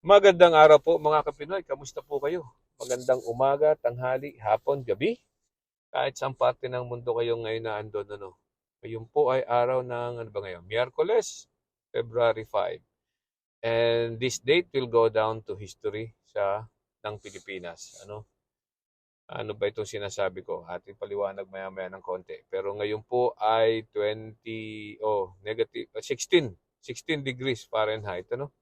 Magandang araw po mga Kapinoy. Kamusta po kayo? Magandang umaga, tanghali, hapon, gabi. Kahit saan parte ng mundo kayo ngayon na andon, ano. Ngayon po ay araw ng, ano ba ngayon? Miyerkules, February 5. And this date will go down to history ng Pilipinas. Ano ba itong sinasabi ko? Ating paliwanag maya-maya ng konti. Pero ngayon po ay 16 degrees Fahrenheit, ano?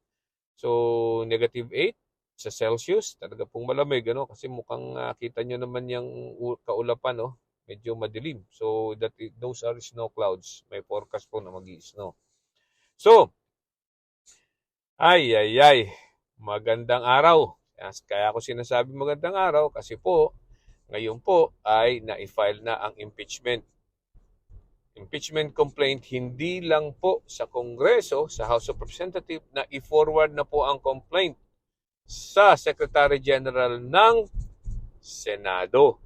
So, -8 sa Celsius, talaga pong malamig, ano? Kasi mukhang kita nyo naman yung kaulapan, no? Medyo madilim. So, those are snow clouds. May forecast po na mag-i-snow. So, ay, magandang araw. Kaya ako sinasabi magandang araw kasi po, ngayon po ay na-file na ang impeachment. Impeachment complaint hindi lang po sa Kongreso, sa House of Representatives, na i-forward na po ang complaint sa Secretary General ng Senado.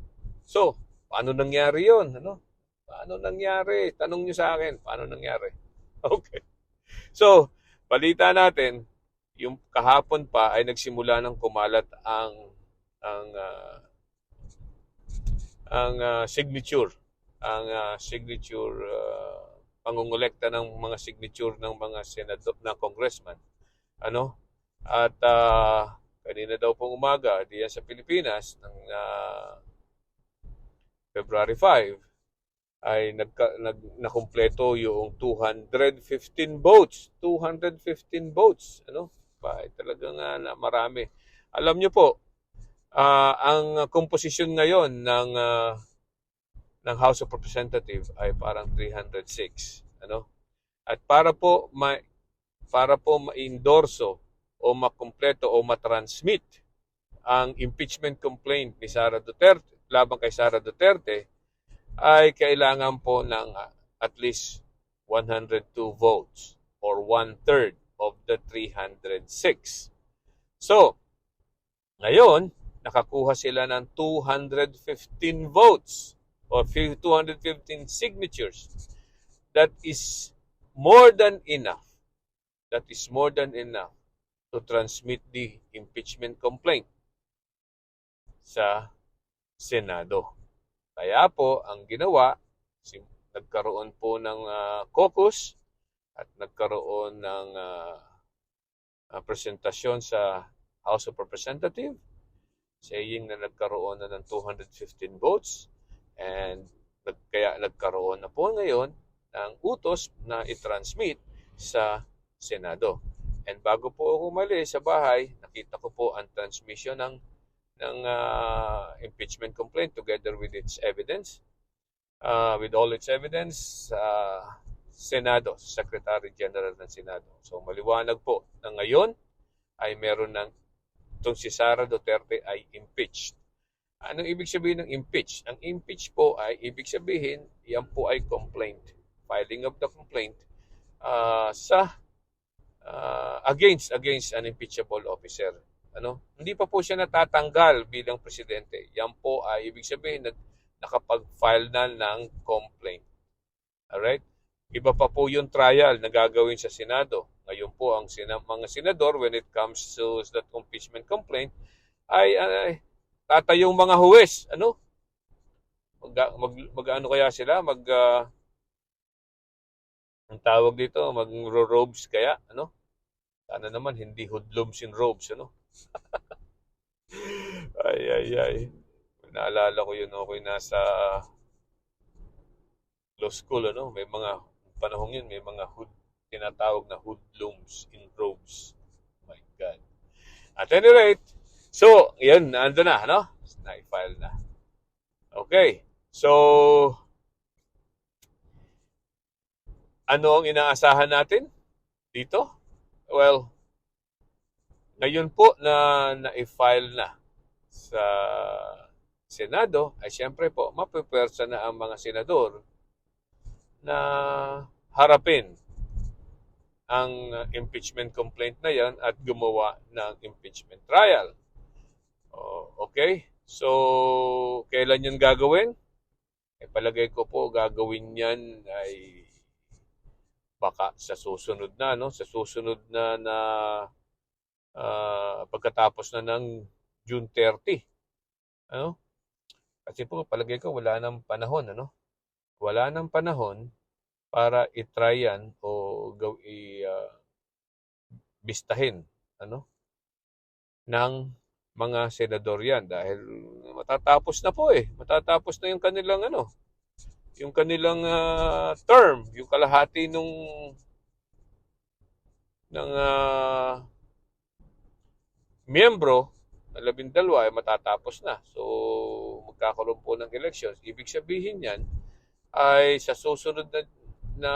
So, paano nangyari yon? Ano? Paano nangyari? Tanong nyo sa akin, paano nangyari? Okay. So, balita natin, yung kahapon pa ay nagsimula ng kumalat ang uh, signature, pangungulekta ng mga signature ng mga senador ng congressman. Ano? At kanina daw pong umaga diyan sa Pilipinas ng February 5 ay nakumpleto yung 215 votes. 215 votes. Ano? Talagang marami. Alam niyo po, ang komposisyon ngayon ng House of Representatives ay parang 306, ano? At para po ma-endorso o makumpleto o matransmit ang impeachment complaint ni Sara Duterte laban kay Sara Duterte ay kailangan po ng at least 102 votes or 1/3 of the 306. So, ngayon, nakakuha sila ng 215 votes or 215 signatures. That is more than enough. That is more than enough to transmit the impeachment complaint sa Senado. Kaya po, ang ginawa, nagkaroon po ng caucus at nagkaroon ng presentasyon sa House of Representatives saying na nagkaroon na ng 215 votes and kaya nagkaroon na po ngayon ng utos na i-transmit sa Senado. And bago po ako umalis sa bahay, nakita ko po ang transmission ng impeachment complaint together with its evidence, with all its evidence, Senado, Secretary General ng Senado. So maliwanag po na ngayon ay meron ng itong si Sara Duterte ay impeached. Anong ibig sabihin ng impeach? Ang impeach po ay ibig sabihin, yan po ay complaint. Filing of the complaint against an impeachable officer. Hindi pa po siya natatanggal bilang presidente. Yan po ay ibig sabihin na nakapag-file na ng complaint. Alright? Iba pa po yung trial na gagawin sa Senado. Ngayon po, ang mga senador, when it comes to that impeachment complaint, ay tatayong mga huwes. Mag-ano kaya sila? Ang tawag dito, mag-robes kaya? Sana naman, hindi hoodlums in robes. Ay. Naalala ko yun, okay, nasa law school, may mga panahon yun, may mga tinatawag na hoodlums in robes. Oh my God. At any rate, so, yun, nandun na, na-file na. Okay. So, ano ang inaasahan natin dito? Well, ngayon po na na-file na sa Senado, ay siyempre po, mapipwersa na ang mga senador na harapin ang impeachment complaint na yan at gumawa ng impeachment trial. Okay? So, kailan yun gagawin? Palagay ko po, gagawin yan ay baka sa susunod na, sa susunod na pagkatapos na ng June 30. Ano? Kasi po palagay ko wala nang panahon, ano? Wala nang panahon para i-try yan o bistahin, ano? Ng mga senador yan dahil matatapos na po eh. Matatapos na yung kanilang term, yung kalahati ng miyembro na 12 ay matatapos na. So, magkakaroon po ng elections. Ibig sabihin yan ay sa susunod na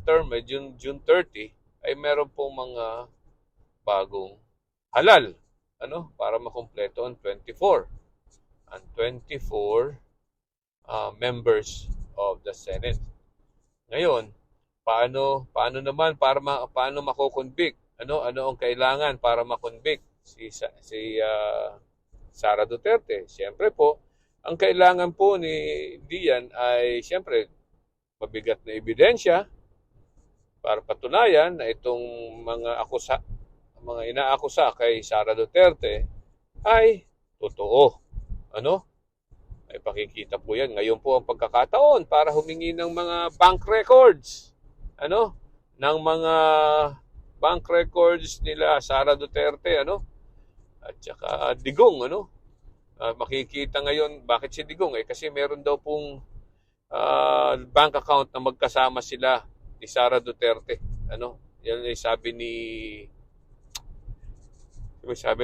term, June 30, ay meron pong mga bagong halal, ano, para makumpleto ang 24. Ang 24 members of the Senate. Ngayon, paano naman paano mako-convict? Ano ang kailangan para ma-convict si Sara Duterte? Siyempre po, ang kailangan po ni Dian ay siyempre mabigat na ebidensya para patunayan na itong mga inaakusa kay Sara Duterte ay totoo. Ano? Ay pakikita po yan. Ngayon po ang pagkakataon para humingi ng mga bank records. Ano? Ng mga bank records nila Sara Duterte, ano? At saka Digong, ano? Makikita ngayon, bakit si Digong? Kasi meron daw pong bank account na magkasama sila ni Sara Duterte. Ano? Yan ay sabi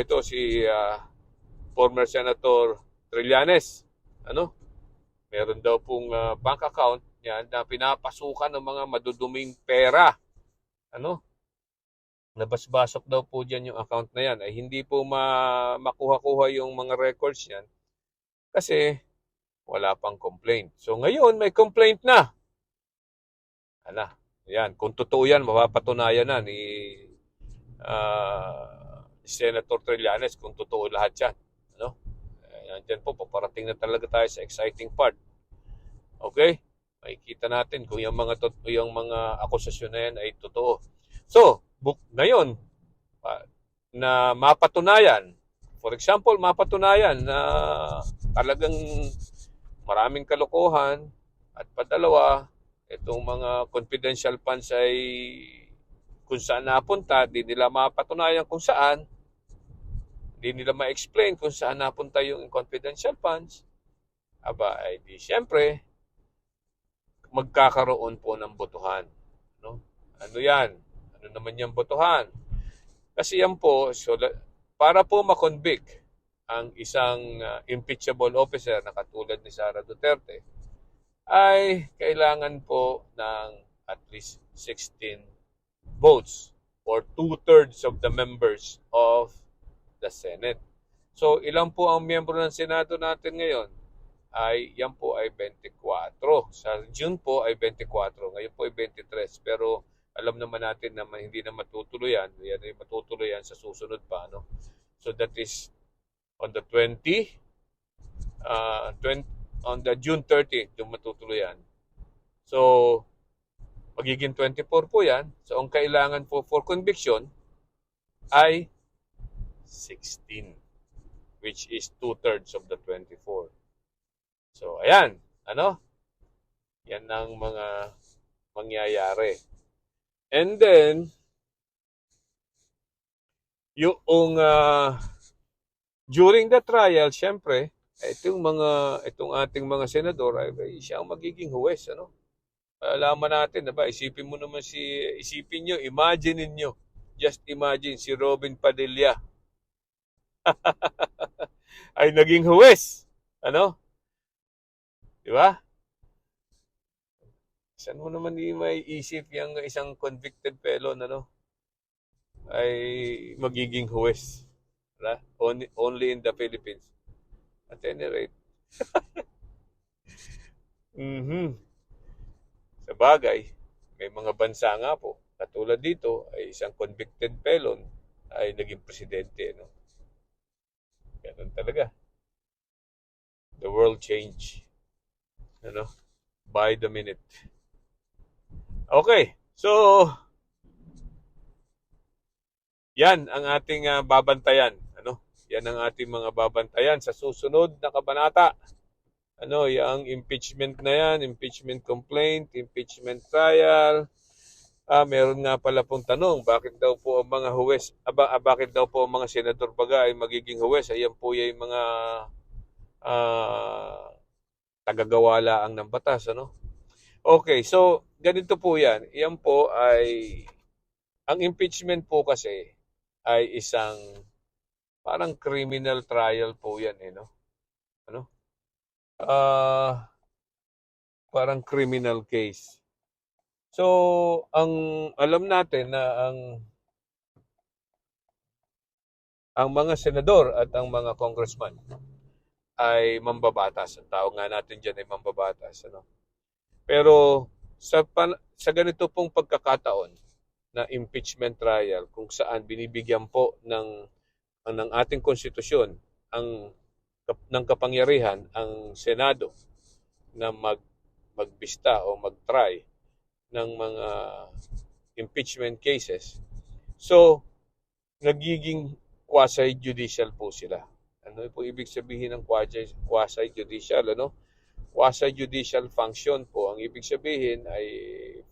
to si former Senator Trillanes. Ano? Meron daw pong bank account yan na pinapasukan ng mga maduduming pera. Ano? Nabasbasok daw po dyan yung account na yan. Ay hindi po makuha-kuha yung mga records yan kasi wala pang complaint. So ngayon may complaint na. Ala, yan. Kung totoo yan, mapapatunayan na ni Senator Trillanes kung totoo lahat yan. Ano? Diyan po, paparating na talaga tayo sa exciting part. Okay? Makikita natin kung yung mga akusasyon na yan ay totoo. So, ngayon, na mapatunayan, for example, mapatunayan na talagang maraming kalokohan at padalawa, itong mga confidential funds ay kung saan napunta, di nila mapatunayan kung saan, di nila ma-explain kung saan napunta yung confidential funds, ay di siyempre, magkakaroon po ng botohan. No? Ano yan? Ano naman yung botohan? Kasi yan po, para po makonvict ang isang impeachable officer na katulad ni Sara Duterte, ay kailangan po ng at least 16 votes or 2/3 of the members of the Senate. So, ilan po ang miyembro ng Senado natin ngayon? Yan po ay 24. Sa June po ay 24. Ngayon po ay 23. Pero alam naman natin na hindi na matutuloyan. Yan ay matutuloyan sa susunod pa. No? So that is on the 20, on the June 30, yung matutuloyan. So, magiging 24 po yan. So, ang kailangan po for conviction ay 16, which is 2/3 of the 24. So, ayan. Ano? Yan ang mga mangyayari. And then, yung during the trial, syempre, itong ating mga senador ay siya ang magiging huwes, ano? Alaman natin, diba? Isipin nyo, imagine niyo, just imagine si Robin Padilla ay naging huwes, ano? Di ba? Saan mo naman may isip yung isang convicted felon, ano? Ay magiging huwes. Diba? Only in the Philippines. At any rate. Sa bagay, may mga bansa nga po, katulad dito, ay isang convicted felon ay naging presidente. No? Ganun talaga. The world change. Ano? By the minute. Okay. So, Yan ang ating babantayan. Ano? Yan ang ating mga babantayan sa susunod na kabanata. Ano, yung impeachment na yan, impeachment complaint, impeachment trial. Meron nga pala pong tanong, bakit daw po ang mga huwes, bakit daw po ang mga senador baga ay magiging huwes? Ayan po yung mga ah, tagagawa laang ng batas, ano? Okay, so ganito po yan. Yan po ay, ang impeachment po kasi ay isang parang criminal trial po yan, eh, no? Ano? Parang criminal case. So, ang alam natin na ang mga senador at ang mga congressman ay mambabatas. Ang tawag nga natin diyan ay mambabatas, ano. Pero sa ganito pong pagkakataon na impeachment trial kung saan binibigyan po ng ating konstitusyon ng kapangyarihan ang Senado na magbista o mag-try ng mga impeachment cases. So, nagiging quasi-judicial po sila. Ano po ibig sabihin ng quasi-judicial? Ano? Quasi-judicial function po. Ang ibig sabihin ay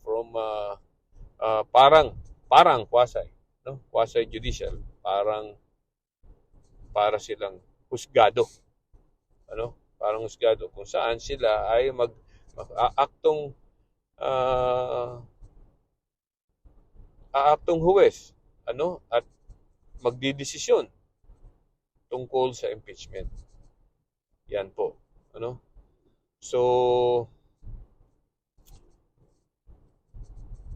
from parang quasi, no? Quasi-judicial, para silang husgado. Ano? Parang husgado kung saan sila ay mag-aaktong huwes, ano? At magdidesisyon tungkol sa impeachment. Yan po, ano? So,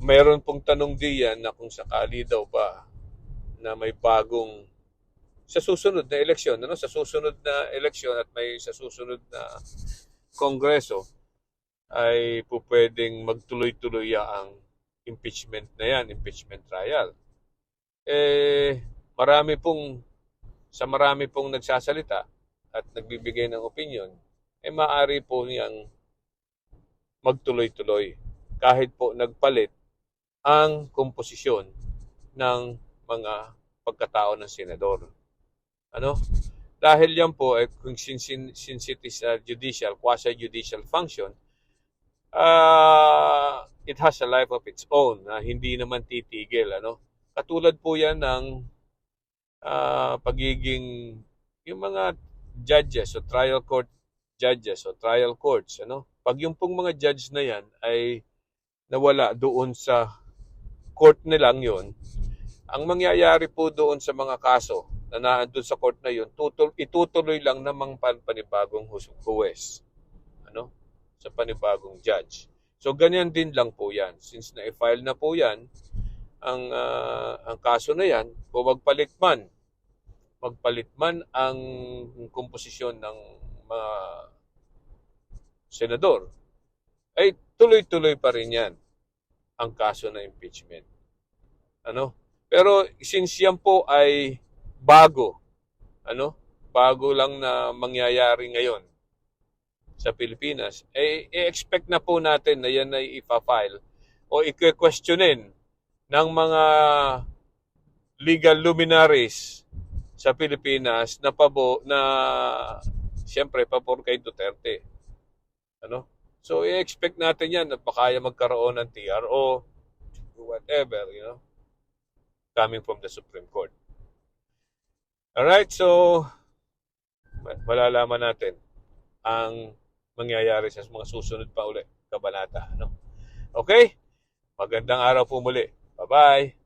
mayroon pong tanong diyan na kung sakali daw ba na may bagong sa susunod na eleksyon, ano? Sa susunod na eleksyon at may sa susunod na kongreso ay po pwedeng magtuloy-tuloy ang impeachment na yan, impeachment trial. Marami pong nagsasalita at nagbibigay ng opinion, maaari po niyang magtuloy-tuloy kahit po nagpalit ang komposisyon ng mga pagkatao ng senador. Ano? Dahil yan po, kung since it is a judicial, quasi-judicial function, it has a life of its own na hindi naman titigil. Ano? Katulad po yan ng pagiging yung mga judges o trial court judges o trial courts. Ano? Pag yung pong mga judge na yan ay nawala doon sa court nilang yon, ang mangyayari po doon sa mga kaso na naandun sa court na yun, itutuloy lang namang panibagong huwes. Ano? Sa panibagong judge. So, ganyan din lang po yan. Since na-file na po yan, ang kaso na yan, kung magpalit man ang komposisyon ng mga senador, ay tuloy-tuloy pa rin yan ang kaso na impeachment. Ano? Pero since yan po ay bago lang na mangyayari ngayon sa Pilipinas, i-expect na po natin na yan ay ipa-file o i-questionin ng mga legal luminaries sa Pilipinas na siyempre pabor kay Duterte. Ano? So i-expect natin yan na kaya magkaroon ng TRO or whatever, coming from the Supreme Court. Alright, so malalaman natin ang mangyayari sa mga susunod pa uli kabanata. Okay? Magandang araw po muli. Bye-bye!